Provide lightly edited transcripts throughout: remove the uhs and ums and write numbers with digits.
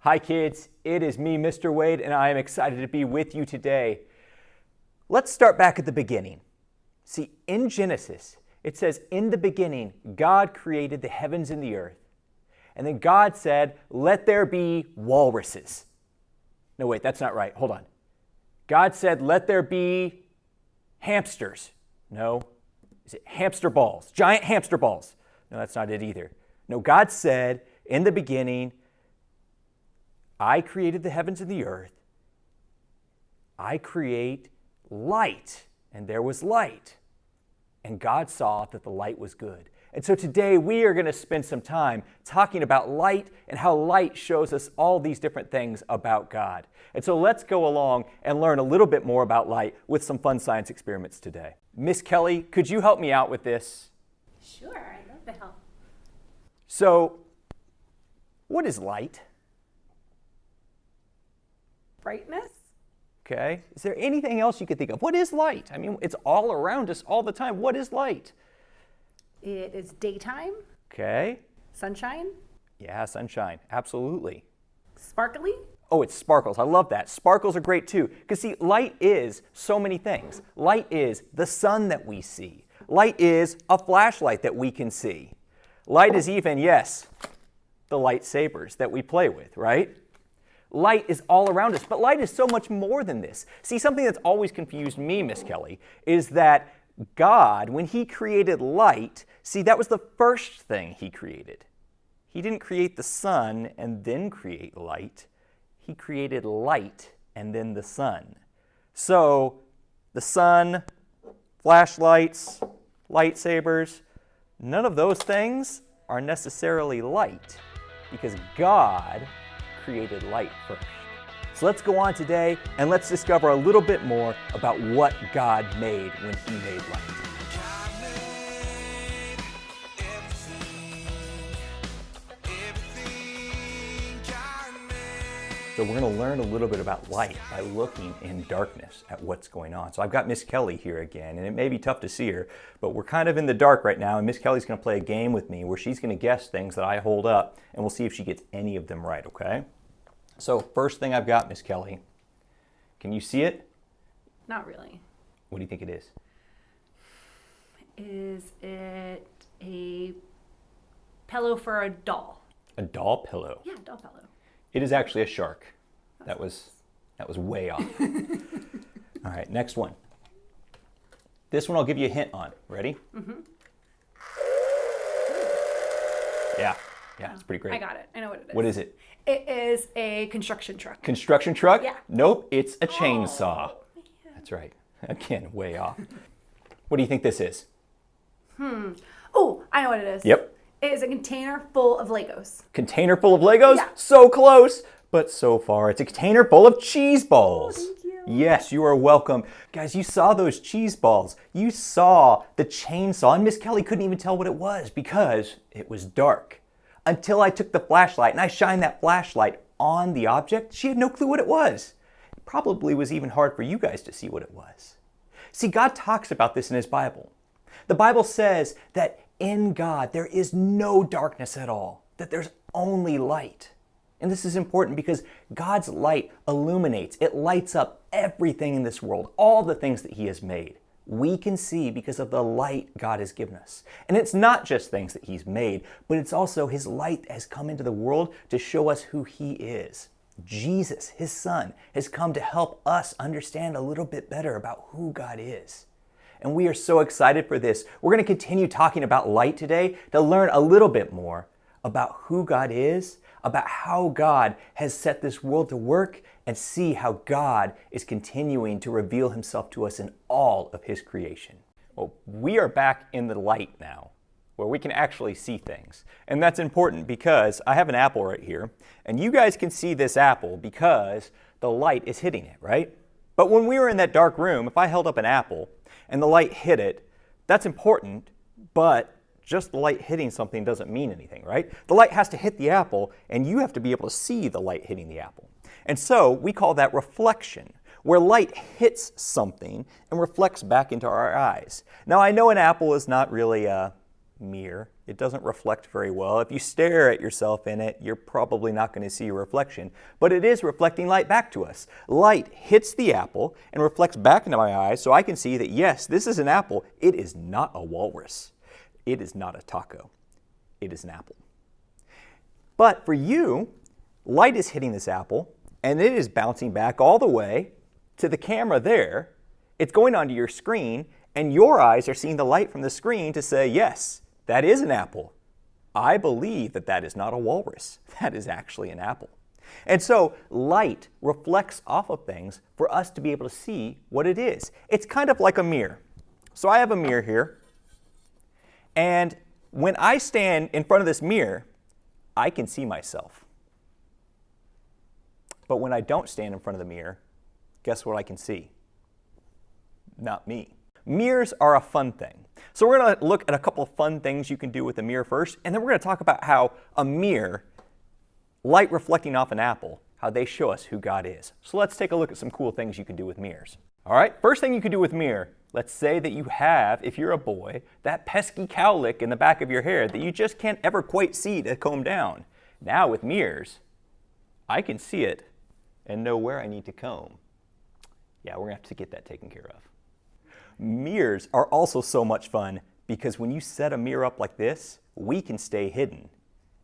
Hi kids, it is me, Mr. Wade, and I am excited to be with you today. Let's start back at the beginning. See, in Genesis, it says, in the beginning, God created the heavens and the earth. And then God said, let there be walruses. No, wait, that's not right. Hold on. God said, let there be hamsters. No. Is it hamster balls? Giant hamster balls. No, that's not it either. No, God said, in the beginning, I created the heavens and the earth. I create light, and there was light. And God saw that the light was good. And so today we are going to spend some time talking about light and how light shows us all these different things about God. And so let's go along and learn a little bit more about light with some fun science experiments today. Miss Kelly, could you help me out with this? Sure, I'd love to help. So, what is light? Brightness? Okay. Is there anything else you could think of? What is light? I mean, it's all around us all the time. What is light? It is daytime. Okay. Sunshine. Yeah, sunshine. Absolutely. Sparkly. Oh, it's sparkles. I love that. Sparkles are great too. Because see, light is so many things. Light is the sun that we see. Light is a flashlight that we can see. Light is even, yes, the lightsabers that we play with, right? Light is all around us, but light is so much more than this. See, something that's always confused me, Miss Kelly, is that God, when He created light, see, that was the first thing He created. He didn't create the sun and then create light. He created light and then the sun. So, the sun, flashlights, lightsabers, none of those things are necessarily light because God created light first. So let's go on today and let's discover a little bit more about what God made when He made light. So we're going to learn a little bit about light by looking in darkness at what's going on. So I've got Miss Kelly here again, and it may be tough to see her, but we're kind of in the dark right now, and Miss Kelly's going to play a game with me where she's going to guess things that I hold up, and we'll see if she gets any of them right, okay? So first thing I've got, Miss Kelly, can you see it? Not really. What do you think it is? Is it a pillow for a doll? A doll pillow. Yeah, doll pillow. It is actually a shark. That was way off. All right, next one. This one I'll give you a hint on. Ready? Mm-hmm. Yeah, it's pretty great. I got it. I know what it is. What is it? It is a construction truck. Construction truck? Yeah. Nope, it's a chainsaw. Oh, man. That's right. Again, way off. What do you think this is? Oh, I know what it is. Yep. It is a container full of Legos. Container full of Legos? Yeah. So close, but so far. It's a container full of cheese balls. Oh, thank you. Yes, you are welcome. Guys, you saw those cheese balls. You saw the chainsaw, and Miss Kelly couldn't even tell what it was because it was dark. Until I took the flashlight and I shined that flashlight on the object, she had no clue what it was. It probably was even hard for you guys to see what it was. See, God talks about this in His Bible. The Bible says that in God there is no darkness at all, that there's only light. And this is important because God's light illuminates, it lights up everything in this world, all the things that He has made. We can see because of the light God has given us. And it's not just things that He's made, but it's also His light has come into the world to show us who He is. Jesus, His Son, has come to help us understand a little bit better about who God is. And we are so excited for this. We're going to continue talking about light today to learn a little bit more about who God is, about how God has set this world to work, and see how God is continuing to reveal Himself to us in all of His creation. Well, we are back in the light now, where we can actually see things. And that's important because I have an apple right here, and you guys can see this apple because the light is hitting it, right? But when we were in that dark room, if I held up an apple and the light hit it, that's important, but just the light hitting something doesn't mean anything, right? The light has to hit the apple, and you have to be able to see the light hitting the apple. And so we call that reflection, where light hits something and reflects back into our eyes. Now I know an apple is not really a mirror, It doesn't reflect very well. If you stare at yourself in it, you're probably not going to see a reflection. But it is reflecting light back to us. Light hits the apple and reflects back into my eyes so I can see that, yes, this is an apple. It is not a walrus. It is not a taco. It is an apple. But for you, light is hitting this apple, and it is bouncing back all the way to the camera there. It's going onto your screen, and your eyes are seeing the light from the screen to say, yes, that is an apple. I believe that that is not a walrus. That is actually an apple. And so light reflects off of things for us to be able to see what it is. It's kind of like a mirror. So I have a mirror here, and when I stand in front of this mirror, I can see myself. But when I don't stand in front of the mirror, guess what I can see? Not me. Mirrors are a fun thing. So we're going to look at a couple of fun things you can do with a mirror first, and then we're going to talk about how a mirror, light reflecting off an apple, how they show us who God is. So let's take a look at some cool things you can do with mirrors. All right, first thing you can do with mirror, let's say that you have, if you're a boy, that pesky cowlick in the back of your hair that you just can't ever quite see to comb down. Now with mirrors, I can see it and know where I need to comb. Yeah, we're going to have to get that taken care of. Mirrors are also so much fun because when you set a mirror up like this, we can stay hidden.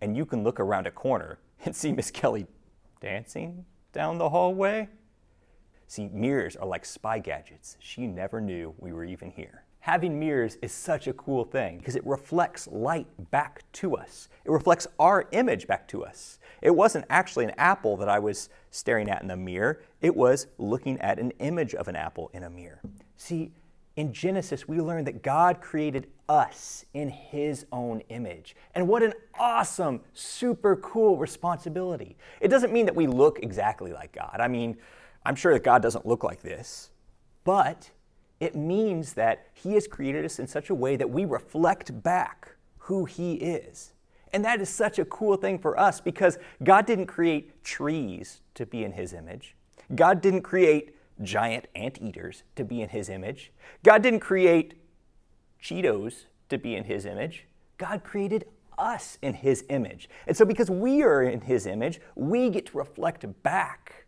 And you can look around a corner and see Miss Kelly dancing down the hallway. See, mirrors are like spy gadgets. She never knew we were even here. Having mirrors is such a cool thing because it reflects light back to us. It reflects our image back to us. It wasn't actually an apple that I was staring at in the mirror. It was looking at an image of an apple in a mirror. See, in Genesis, we learned that God created us in His own image. And what an awesome, super cool responsibility. It doesn't mean that we look exactly like God. I mean, I'm sure that God doesn't look like this. But it means that He has created us in such a way that we reflect back who He is. And that is such a cool thing for us because God didn't create trees to be in His image. God didn't create giant anteaters to be in His image. God didn't create Cheetos to be in His image. God created us in His image. And so because we are in His image, we get to reflect back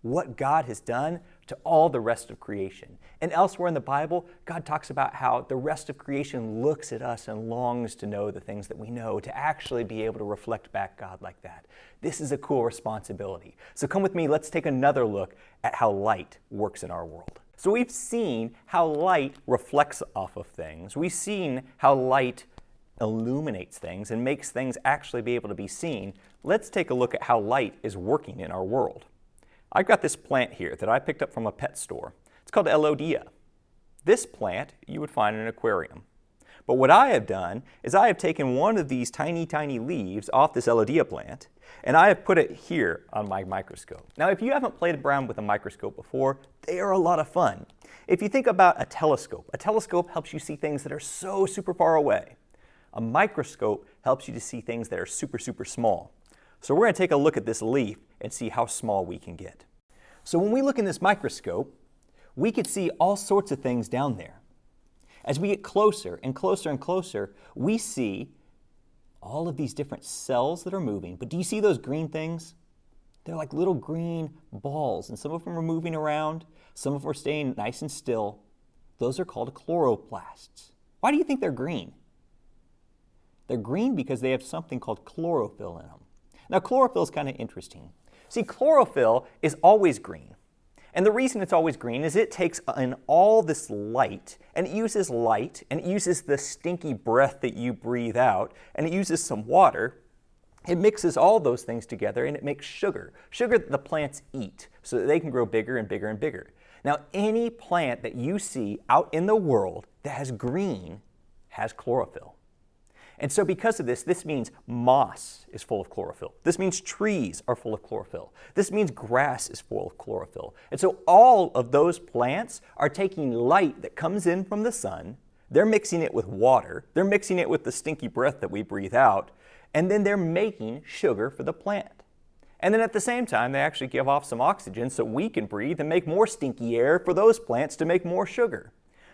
what God has done to all the rest of creation. And elsewhere in the Bible, God talks about how the rest of creation looks at us and longs to know the things that we know, to actually be able to reflect back God like that. This is a cool responsibility. So come with me, let's take another look at how light works in our world. So we've seen how light reflects off of things. We've seen how light illuminates things and makes things actually be able to be seen. Let's take a look at how light is working in our world. I've got this plant here that I picked up from a pet store. It's called Elodea. This plant you would find in an aquarium. But what I have done is I have taken one of these tiny, tiny leaves off this Elodea plant, and I have put it here on my microscope. Now, if you haven't played around with a microscope before, they are a lot of fun. If you think about a telescope helps you see things that are so super far away. A microscope helps you to see things that are super, super small. So we're going to take a look at this leaf and see how small we can get. So when we look in this microscope, we can see all sorts of things down there. As we get closer and closer and closer, we see all of these different cells that are moving. But do you see those green things? They're like little green balls, and some of them are moving around. Some of them are staying nice and still. Those are called chloroplasts. Why do you think they're green? They're green because they have something called chlorophyll in them. Now, chlorophyll is kind of interesting. See, chlorophyll is always green. And the reason it's always green is it takes in all this light, and it uses light, and it uses the stinky breath that you breathe out, and it uses some water. It mixes all those things together, and it makes sugar that the plants eat so that they can grow bigger and bigger and bigger. Now, any plant that you see out in the world that has green has chlorophyll. And so because of this, this means moss is full of chlorophyll. This means trees are full of chlorophyll. This means grass is full of chlorophyll. And so all of those plants are taking light that comes in from the sun, they're mixing it with water, they're mixing it with the stinky breath that we breathe out, and then they're making sugar for the plant. And then at the same time, they actually give off some oxygen so we can breathe and make more stinky air for those plants to make more sugar.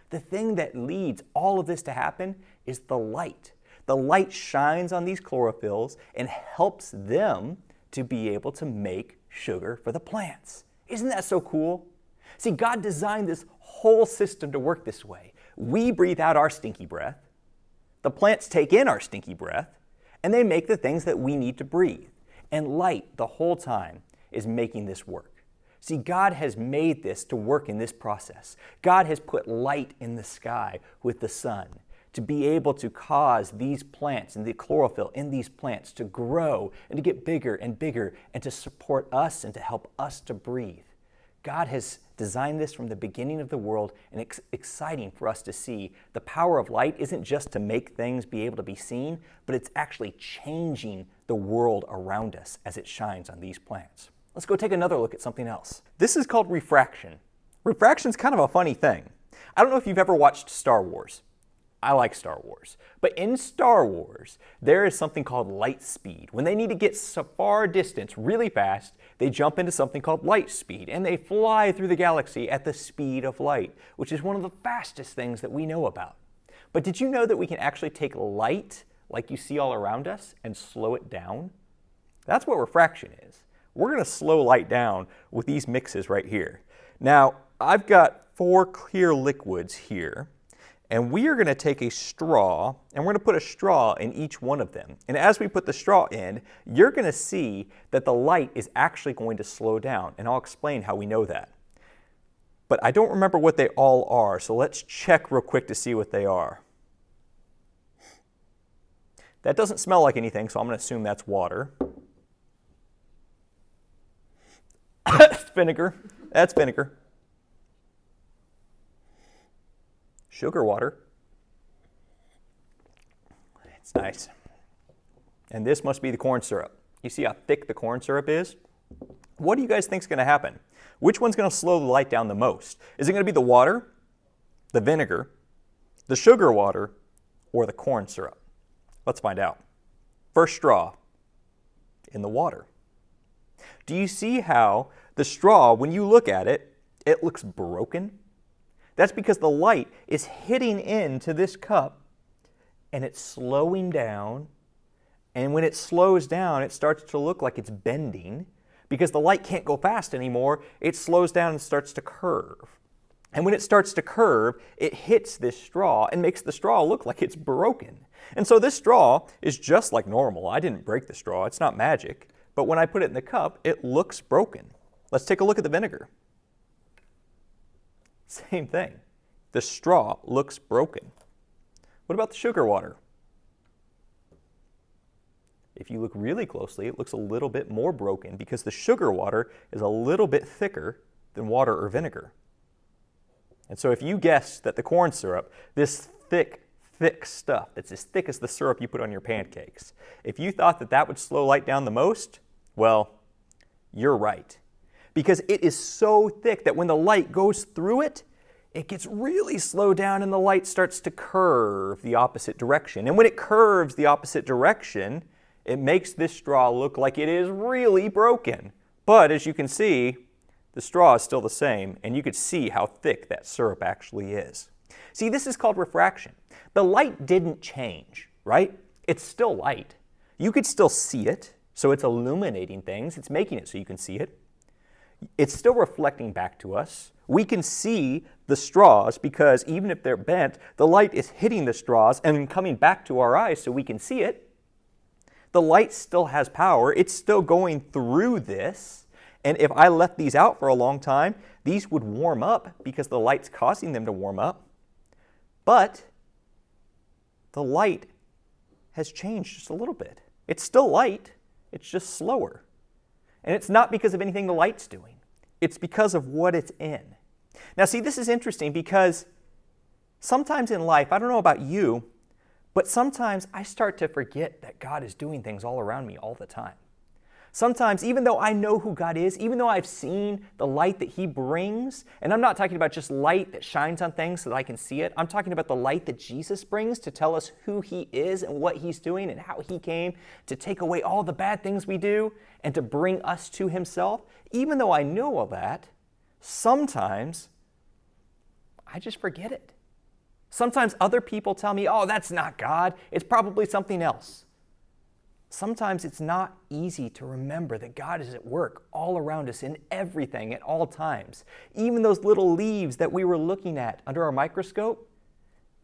The thing that leads all of this to happen is the light. the light shines on these chlorophylls and helps them to be able to make sugar for the plants. Isn't that so cool? See, God designed this whole system to work this way. We breathe out our stinky breath, the plants take in our stinky breath, and they make the things that we need to breathe. And light, the whole time, is making this work. See, God has made this to work in this process. God has put light in the sky with the sun to be able to cause these plants and the chlorophyll in these plants to grow and to get bigger and bigger and to support us and to help us to breathe. God has designed this from the beginning of the world, and it's exciting for us to see the power of light isn't just to make things be able to be seen, but it's actually changing the world around us as it shines on these plants. Let's go take another look at something else. This is called refraction. Refraction's kind of a funny thing. I don't know if you've ever watched Star Wars. I like Star Wars. But in Star Wars, there is something called light speed. When they need to get so far distance really fast, they jump into something called light speed, and they fly through the galaxy at the speed of light, which is one of the fastest things that we know about. But did you know that we can actually take light, like you see all around us, and slow it down? That's what refraction is. We're going to slow light down with these mixes right here. Now, I've got 4 clear liquids here. And we are going to take a straw, and we're going to put a straw in each one of them. And as we put the straw in, you're going to see that the light is actually going to slow down. And I'll explain how we know that. But I don't remember what they all are, so let's check real quick to see what they are. That doesn't smell like anything, so I'm going to assume that's water. It's vinegar. That's vinegar. Sugar water. It's nice. And this must be the corn syrup. You see how thick the corn syrup is? What do you guys think is going to happen? Which one's going to slow the light down the most? Is it going to be the water, the vinegar, the sugar water, or the corn syrup? Let's find out. First straw in the water. Do you see how the straw, when you look at it, it looks broken? That's because the light is hitting into this cup and it's slowing down. And when it slows down, it starts to look like it's bending. Because the light can't go fast anymore, it slows down and starts to curve. And when it starts to curve, it hits this straw and makes the straw look like it's broken. And so this straw is just like normal. I didn't break the straw. It's not magic. But when I put it in the cup, it looks broken. Let's take a look at the vinegar. Same thing. The straw looks broken. What about the sugar water? If you look really closely, it looks a little bit more broken because the sugar water is a little bit thicker than water or vinegar. And so if you guessed that the corn syrup, this thick stuff that's as thick as the syrup you put on your pancakes, if you thought that that would slow light down the most, well, you're right. Because it is so thick that when the light goes through it, it gets really slowed down and the light starts to curve the opposite direction. And when it curves the opposite direction, it makes this straw look like it is really broken. But as you can see, the straw is still the same, and you could see how thick that syrup actually is. See, this is called refraction. The light didn't change, right? It's still light. You could still see it, so it's illuminating things. It's making it so you can see it. It's still reflecting back to us. We can see the straws because even if they're bent, the light is hitting the straws and coming back to our eyes so we can see it. The light still has power. It's still going through this. And if I left these out for a long time, these would warm up because the light's causing them to warm up. But the light has changed just a little bit. It's still light. It's just slower. And it's not because of anything the light's doing. It's because of what it's in. Now see, this is interesting because sometimes in life, I don't know about you, but sometimes I start to forget that God is doing things all around me all the time. Sometimes, even though I know who God is, even though I've seen the light that He brings, and I'm not talking about just light that shines on things so that I can see it, I'm talking about the light that Jesus brings to tell us who He is and what He's doing and how He came to take away all the bad things we do and to bring us to Himself. Even though I know all that, sometimes I just forget it. Sometimes other people tell me, oh, that's not God. It's probably something else. Sometimes it's not easy to remember that God is at work all around us in everything at all times. Even those little leaves that we were looking at under our microscope,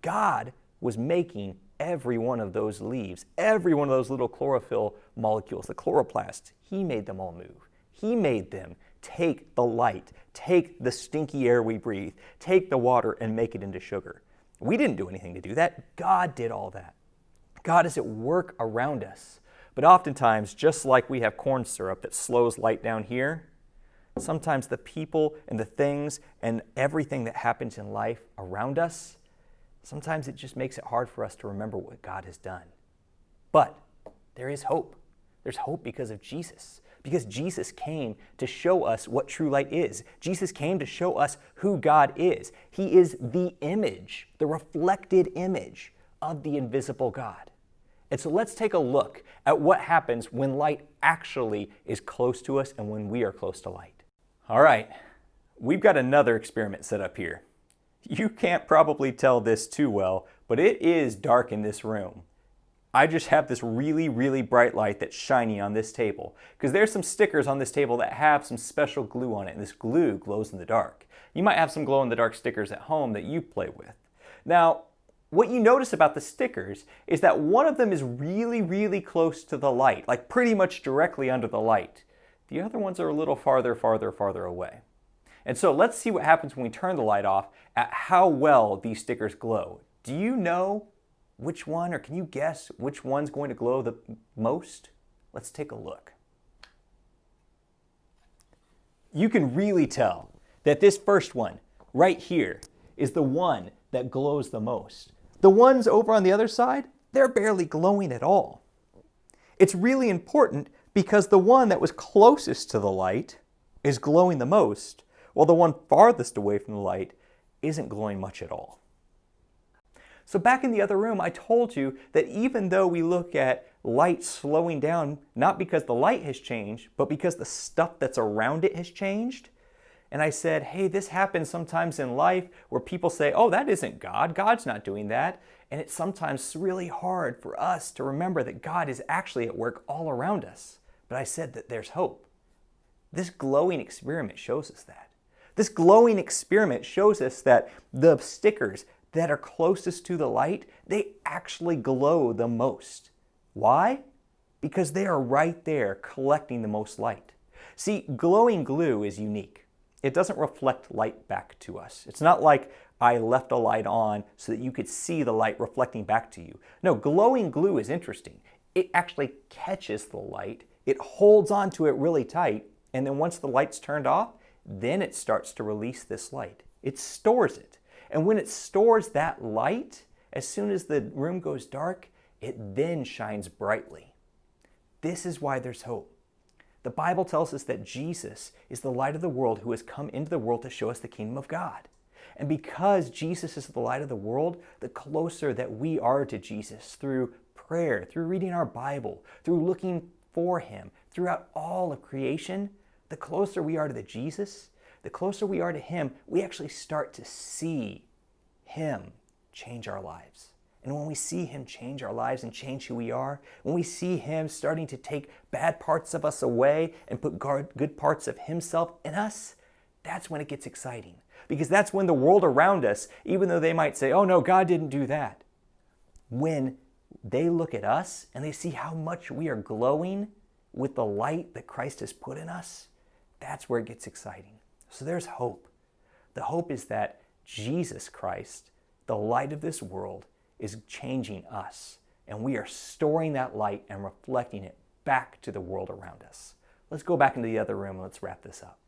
God was making every one of those leaves, every one of those little chlorophyll molecules, the chloroplasts. He made them all move. He made them take the light, take the stinky air we breathe, take the water and make it into sugar. We didn't do anything to do that. God did all that. God is at work around us. But oftentimes, just like we have corn syrup that slows light down here, sometimes the people and the things and everything that happens in life around us, sometimes it just makes it hard for us to remember what God has done. But there is hope. There's hope because of Jesus. Because Jesus came to show us what true light is. Jesus came to show us who God is. He is the image, the reflected image of the invisible God. And so let's take a look at what happens when light actually is close to us and when we are close to light. All right, we've got another experiment set up here. You can't probably tell this too well, but it is dark in this room. I just have this really, really bright light that's shining on this table because there's some stickers on this table that have some special glue on it, and this glue glows in the dark. You might have some glow-in-the-dark stickers at home that you play with. Now, what you notice about the stickers is that one of them is really, really close to the light, like pretty much directly under the light. The other ones are a little farther away. And so let's see what happens when we turn the light off at how well these stickers glow. Do you know which one, or can you guess which one's going to glow the most? Let's take a look. You can really tell that this first one right here is the one that glows the most. The ones over on the other side, they're barely glowing at all. It's really important because the one that was closest to the light is glowing the most, while the one farthest away from the light isn't glowing much at all. So back in the other room, I told you that even though we look at light slowing down, not because the light has changed, but because the stuff that's around it has changed, and I said, hey, this happens sometimes in life where people say, oh, that isn't God. God's not doing that. And it's sometimes really hard for us to remember that God is actually at work all around us. But I said that there's hope. This glowing experiment shows us that. This glowing experiment shows us that the stickers that are closest to the light, they actually glow the most. Why? Because they are right there collecting the most light. See, glowing glue is unique. It doesn't reflect light back to us. It's not like I left a light on so that you could see the light reflecting back to you. No, glowing glue is interesting. It actually catches the light, it holds onto it really tight, and then once the light's turned off, then it starts to release this light. It stores it. And when it stores that light, as soon as the room goes dark, it then shines brightly. This is why there's hope. The Bible tells us that Jesus is the light of the world who has come into the world to show us the kingdom of God. And because Jesus is the light of the world, the closer that we are to Jesus through prayer, through reading our Bible, through looking for Him, throughout all of creation, the closer we are to Jesus, the closer we are to Him, we actually start to see Him change our lives. And when we see Him change our lives and change who we are, when we see Him starting to take bad parts of us away and put good parts of Himself in us, that's when it gets exciting. Because that's when the world around us, even though they might say, oh no, God didn't do that, when they look at us and they see how much we are glowing with the light that Christ has put in us, that's where it gets exciting. So there's hope. The hope is that Jesus Christ, the light of this world, is changing us, and we are storing that light and reflecting it back to the world around us. Let's go back into the other room and let's wrap this up.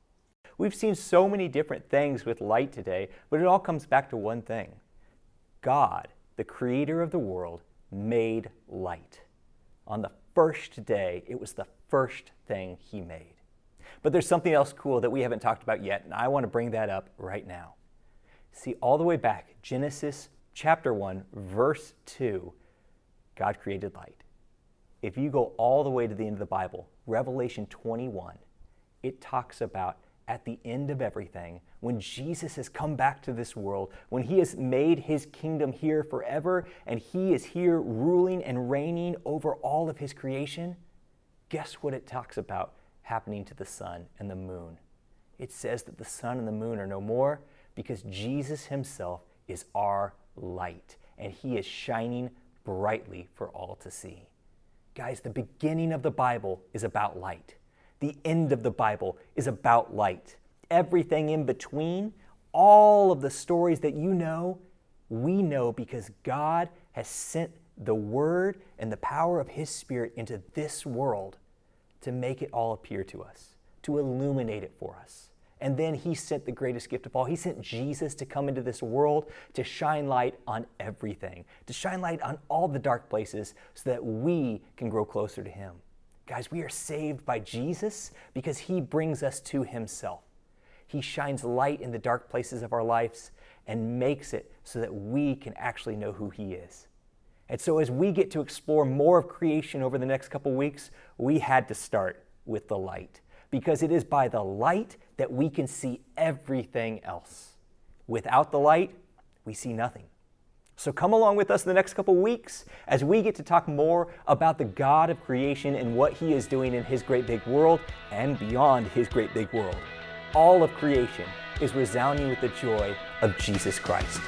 We've seen so many different things with light today, but it all comes back to one thing. God, the creator of the world, made light. On the first day, it was the first thing He made. But there's something else cool that we haven't talked about yet, and I want to bring that up right now. See, all the way back, Genesis chapter 1, verse 2, God created light. If you go all the way to the end of the Bible, Revelation 21, it talks about at the end of everything, when Jesus has come back to this world, when he has made his kingdom here forever, and he is here ruling and reigning over all of his creation, guess what it talks about happening to the sun and the moon? It says that the sun and the moon are no more because Jesus himself is our light, and he is shining brightly for all to see. Guys, the beginning of the Bible is about light. The end of the Bible is about light. Everything in between, all of the stories that you know, we know because God has sent the Word and the power of his Spirit into this world to make it all appear to us, to illuminate it for us. And then he sent the greatest gift of all. He sent Jesus to come into this world to shine light on everything, to shine light on all the dark places so that we can grow closer to him. Guys, we are saved by Jesus because he brings us to himself. He shines light in the dark places of our lives and makes it so that we can actually know who he is. And so as we get to explore more of creation over the next couple weeks, we had to start with the light, because it is by the light that we can see everything else. Without the light, we see nothing. So come along with us in the next couple weeks as we get to talk more about the God of creation and what he is doing in his great big world and beyond his great big world. All of creation is resounding with the joy of Jesus Christ.